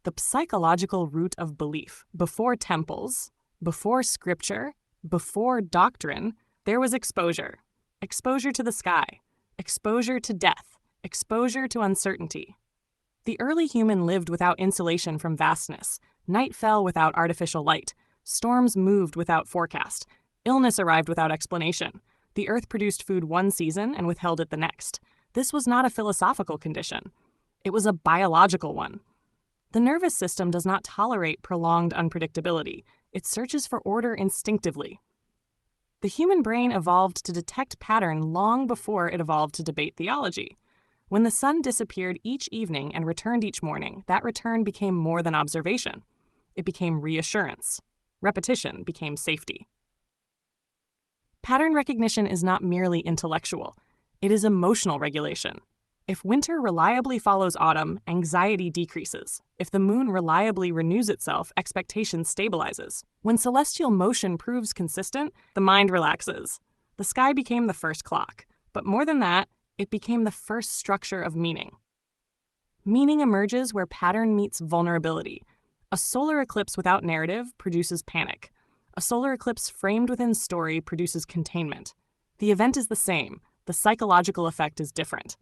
the psychological root of belief. Before temples, before scripture, before doctrine, there was exposure. Exposure to the sky, exposure to death, exposure to uncertainty. The early human lived without insulation from vastness. Night fell without artificial light. Storms moved without forecast. Illness arrived without explanation. The earth produced food one season and withheld it the next. This was not a philosophical condition. It was a biological one. The nervous system does not tolerate prolonged unpredictability. It searches for order instinctively. The human brain evolved to detect pattern long before it evolved to debate theology. When the sun disappeared each evening and returned each morning, that return became more than observation. It became reassurance. Repetition became safety. Pattern recognition is not merely intellectual. It is emotional regulation. If winter reliably follows autumn, anxiety decreases. If the moon reliably renews itself, expectation stabilizes. When celestial motion proves consistent, the mind relaxes. The sky became the first clock. But more than that, it became the first structure of meaning. Meaning emerges where pattern meets vulnerability. A solar eclipse without narrative produces panic. A solar eclipse framed within story produces containment. The event is the same. The psychological effect is different.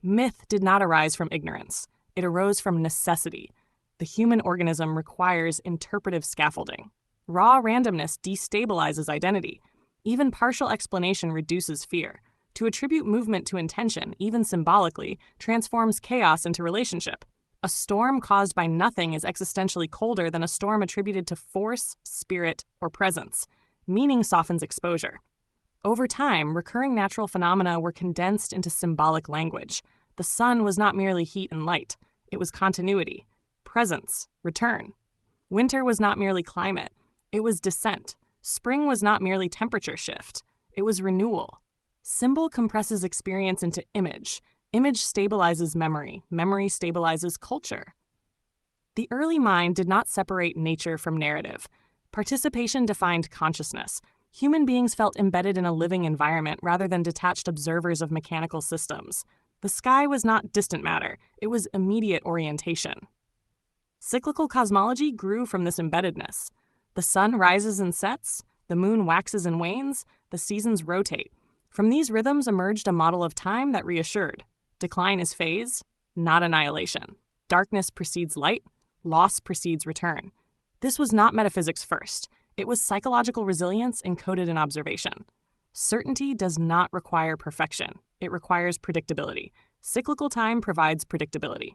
Myth did not arise from ignorance. It arose from necessity. The human organism requires interpretive scaffolding. Raw randomness destabilizes identity. Even partial explanation reduces fear. To attribute movement to intention, even symbolically, transforms chaos into relationship. A storm caused by nothing is existentially colder than a storm attributed to force, spirit, or presence. Meaning softens exposure. Over time, recurring natural phenomena were condensed into symbolic language. The sun was not merely heat and light. It was continuity, presence, return. Winter was not merely climate. It was descent. Spring was not merely temperature shift. It was renewal. Symbol compresses experience into image. Image stabilizes memory. Memory stabilizes culture. The early mind did not separate nature from narrative. Participation defined consciousness. Human beings felt embedded in a living environment rather than detached observers of mechanical systems. The sky was not distant matter. It was immediate orientation. Cyclical cosmology grew from this embeddedness. The sun rises and sets. The moon waxes and wanes. The seasons rotate. From these rhythms emerged a model of time that reassured. Decline is phase, not annihilation. Darkness precedes light. Loss precedes return. This was not metaphysics first. It was psychological resilience encoded in observation. Certainty does not require perfection. It requires predictability. Cyclical time provides predictability.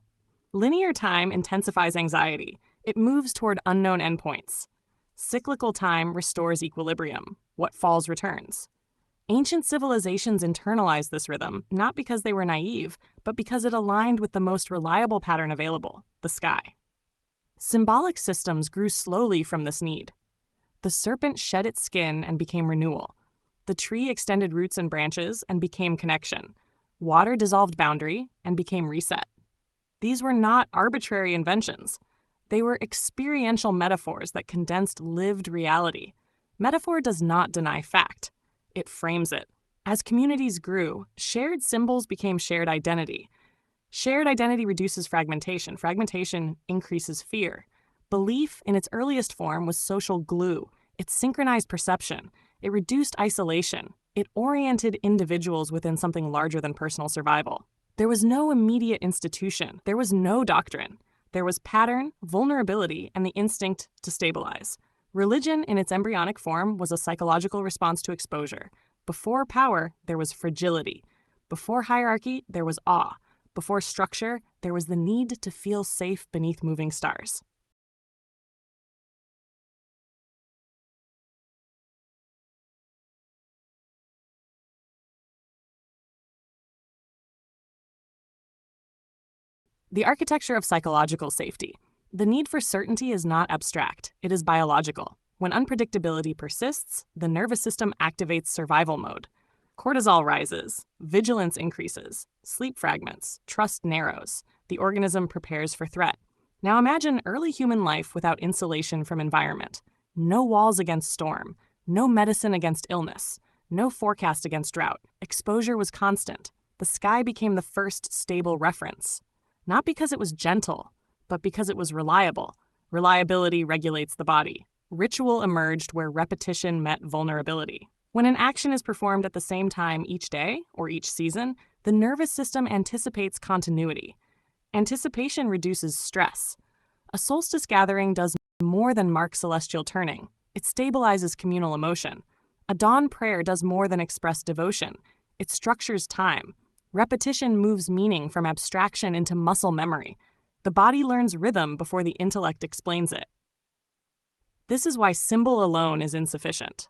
Linear time intensifies anxiety. It moves toward unknown endpoints. Cyclical time restores equilibrium. What falls returns. Ancient civilizations internalized this rhythm, not because they were naive, but because it aligned with the most reliable pattern available, the sky. Symbolic systems grew slowly from this need. The serpent shed its skin and became renewal. The tree extended roots and branches and became connection. Water dissolved boundary and became reset. These were not arbitrary inventions. They were experiential metaphors that condensed lived reality. Metaphor does not deny fact. It frames it. As communities grew, shared symbols became shared identity. Shared identity reduces fragmentation. Fragmentation increases fear. Belief, in its earliest form, was social glue. It synchronized perception. It reduced isolation. It oriented individuals within something larger than personal survival. There was no immediate institution. There was no doctrine. There was pattern, vulnerability, and the instinct to stabilize. Religion, in its embryonic form, was a psychological response to exposure. Before power, there was fragility. Before hierarchy, there was awe. Before structure, there was the need to feel safe beneath moving stars. The architecture of psychological safety. The need for certainty is not abstract, it is biological. When unpredictability persists, the nervous system activates survival mode. Cortisol rises, vigilance increases, sleep fragments, trust narrows. The organism prepares for threat. Now imagine early human life without insulation from environment. No walls against storm, no medicine against illness, no forecast against drought. Exposure was constant. The sky became the first stable reference. Not because it was gentle, but because it was reliable. Reliability regulates the body. Ritual emerged where repetition met vulnerability. When an action is performed at the same time each day or each season, the nervous system anticipates continuity. Anticipation reduces stress. A solstice gathering does more than mark celestial turning. It stabilizes communal emotion. A dawn prayer does more than express devotion. It structures time. Repetition moves meaning from abstraction into muscle memory. The body learns rhythm before the intellect explains it. This is why symbol alone is insufficient.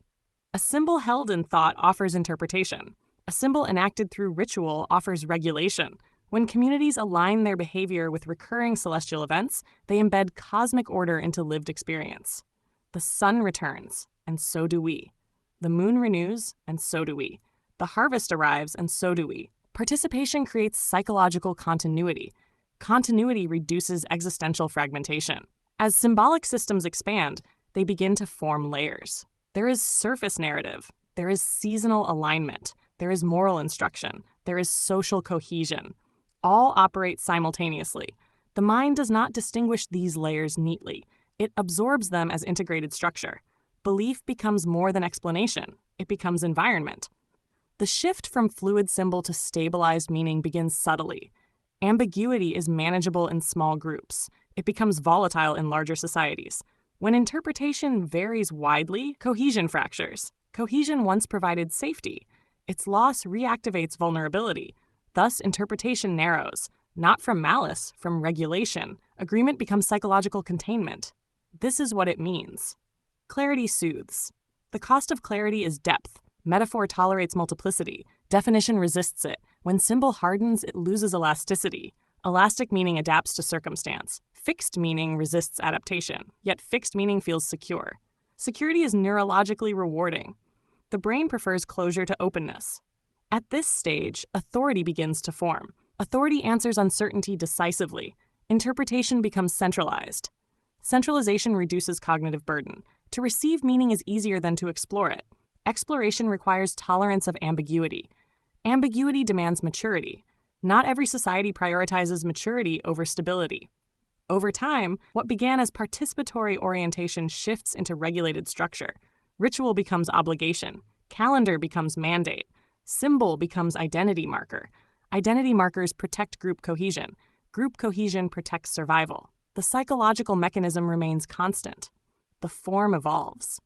A symbol held in thought offers interpretation. A symbol enacted through ritual offers regulation. When communities align their behavior with recurring celestial events, they embed cosmic order into lived experience. The sun returns, and so do we. The moon renews, and so do we. The harvest arrives, and so do we. Participation creates psychological continuity. Continuity reduces existential fragmentation. As symbolic systems expand, they begin to form layers. There is surface narrative. There is seasonal alignment. There is moral instruction. There is social cohesion. All operate simultaneously. The mind does not distinguish these layers neatly. It absorbs them as integrated structure. Belief becomes more than explanation. It becomes environment. The shift from fluid symbol to stabilized meaning begins subtly. Ambiguity is manageable in small groups. It becomes volatile in larger societies. When interpretation varies widely, cohesion fractures. Cohesion once provided safety. Its loss reactivates vulnerability. Thus, interpretation narrows, not from malice, from regulation. Agreement becomes psychological containment. This is what it means. Clarity soothes. The cost of clarity is depth. Metaphor tolerates multiplicity. Definition resists it. When symbol hardens, it loses elasticity. Elastic meaning adapts to circumstance. Fixed meaning resists adaptation, yet fixed meaning feels secure. Security is neurologically rewarding. The brain prefers closure to openness. At this stage, authority begins to form. Authority answers uncertainty decisively. Interpretation becomes centralized. Centralization reduces cognitive burden. To receive meaning is easier than to explore it. Exploration requires tolerance of ambiguity. Ambiguity demands maturity. Not every society prioritizes maturity over stability. Over time, what began as participatory orientation shifts into regulated structure. Ritual becomes obligation. Calendar becomes mandate. Symbol becomes identity marker. Identity markers protect group cohesion. Group cohesion protects survival. The psychological mechanism remains constant. The form evolves.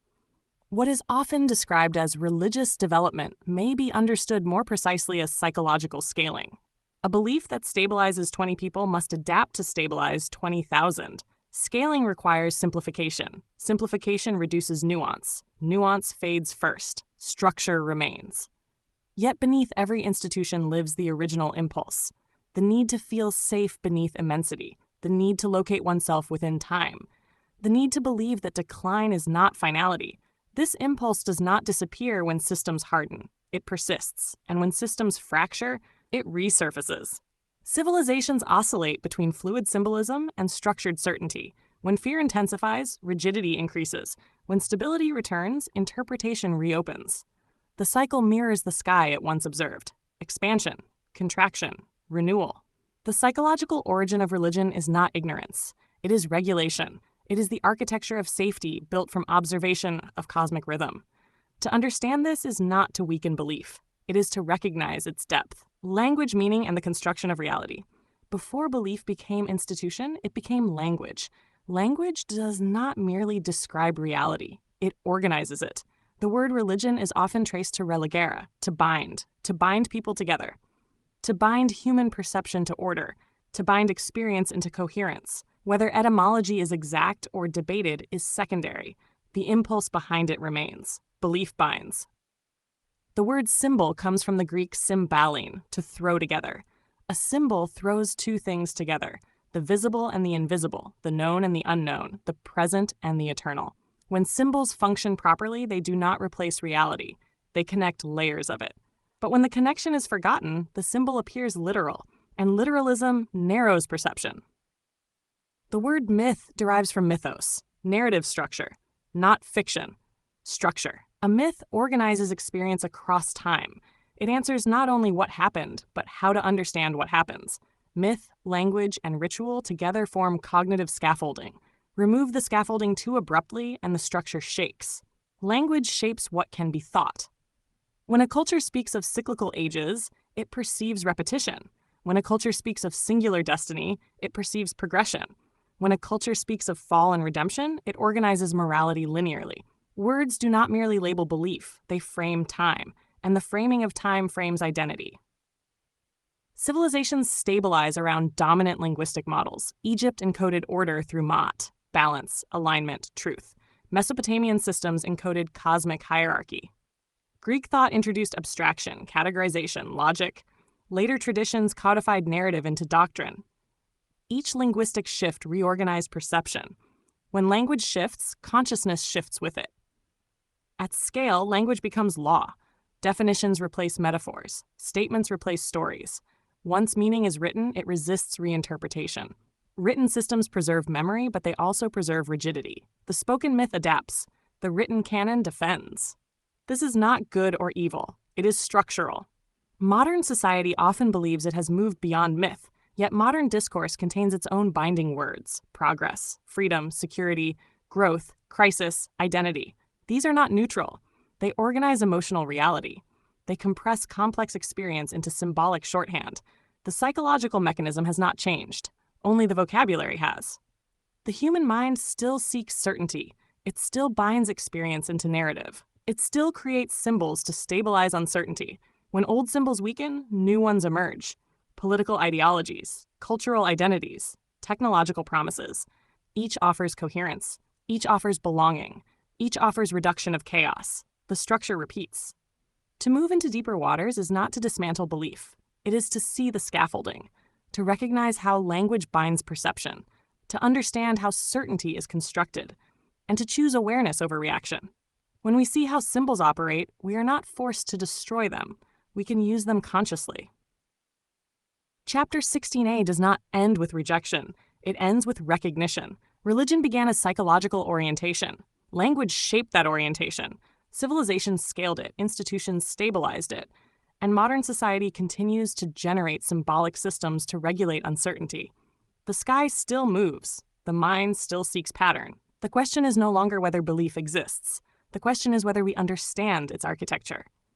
What is often described as religious development may be understood more precisely as psychological scaling. A belief that stabilizes 20 people must adapt to stabilize 20,000. Scaling requires simplification. Simplification reduces nuance. Nuance fades first. Structure remains. Yet beneath every institution lives the original impulse. The need to feel safe beneath immensity. The need to locate oneself within time. The need to believe that decline is not finality. This impulse does not disappear when systems harden. It persists. And when systems fracture, it resurfaces. Civilizations oscillate between fluid symbolism and structured certainty. When fear intensifies, rigidity increases. When stability returns, interpretation reopens. The cycle mirrors the sky it once observed. Expansion, contraction, renewal. The psychological origin of religion is not ignorance. It is regulation. It is the architecture of safety built from observation of cosmic rhythm. To understand this is not to weaken belief. It is to recognize its depth. Language, meaning, and the construction of reality. Before belief became institution, it became language. Language does not merely describe reality. It organizes it. The word religion is often traced to religare, to bind people together, to bind human perception to order, to bind experience into coherence. Whether etymology is exact or debated is secondary. The impulse behind it remains. Belief binds. The word symbol comes from the Greek symballein, to throw together. A symbol throws two things together, the visible and the invisible, the known and the unknown, the present and the eternal. When symbols function properly, they do not replace reality. They connect layers of it. But when the connection is forgotten, the symbol appears literal, and literalism narrows perception. The word myth derives from mythos, narrative structure, not fiction, structure. A myth organizes experience across time. It answers not only what happened, but how to understand what happens. Myth, language, and ritual together form cognitive scaffolding. Remove the scaffolding too abruptly, and the structure shakes. Language shapes what can be thought. When a culture speaks of cyclical ages, it perceives repetition. When a culture speaks of singular destiny, it perceives progression. When a culture speaks of fall and redemption, it organizes morality linearly. Words do not merely label belief, they frame time, and the framing of time frames identity. Civilizations stabilize around dominant linguistic models. Egypt encoded order through Ma'at, balance, alignment, truth. Mesopotamian systems encoded cosmic hierarchy. Greek thought introduced abstraction, categorization, logic. Later traditions codified narrative into doctrine. Each linguistic shift reorganized perception. When language shifts, consciousness shifts with it. At scale, language becomes law. Definitions replace metaphors. Statements replace stories. Once meaning is written, it resists reinterpretation. Written systems preserve memory, but they also preserve rigidity. The spoken myth adapts. The written canon defends. This is not good or evil. It is structural. Modern society often believes it has moved beyond myth, yet modern discourse contains its own binding words: progress, freedom, security, growth, crisis, identity. These are not neutral. They organize emotional reality. They compress complex experience into symbolic shorthand. The psychological mechanism has not changed. Only the vocabulary has. The human mind still seeks certainty. It still binds experience into narrative. It still creates symbols to stabilize uncertainty. When old symbols weaken, new ones emerge. Political ideologies, cultural identities, technological promises. Each offers coherence. Each offers belonging. Each offers reduction of chaos. The structure repeats. To move into deeper waters is not to dismantle belief. It is to see the scaffolding, to recognize how language binds perception, to understand how certainty is constructed, and to choose awareness over reaction. When we see how symbols operate, we are not forced to destroy them. We can use them consciously. Chapter 16a does not end with rejection. It ends with recognition. Religion began as psychological orientation. Language shaped that orientation. Civilizations scaled it, institutions stabilized it, and modern society continues to generate symbolic systems to regulate uncertainty. The sky still moves. The mind still seeks pattern. The question is no longer whether belief exists. The question is whether we understand its architecture.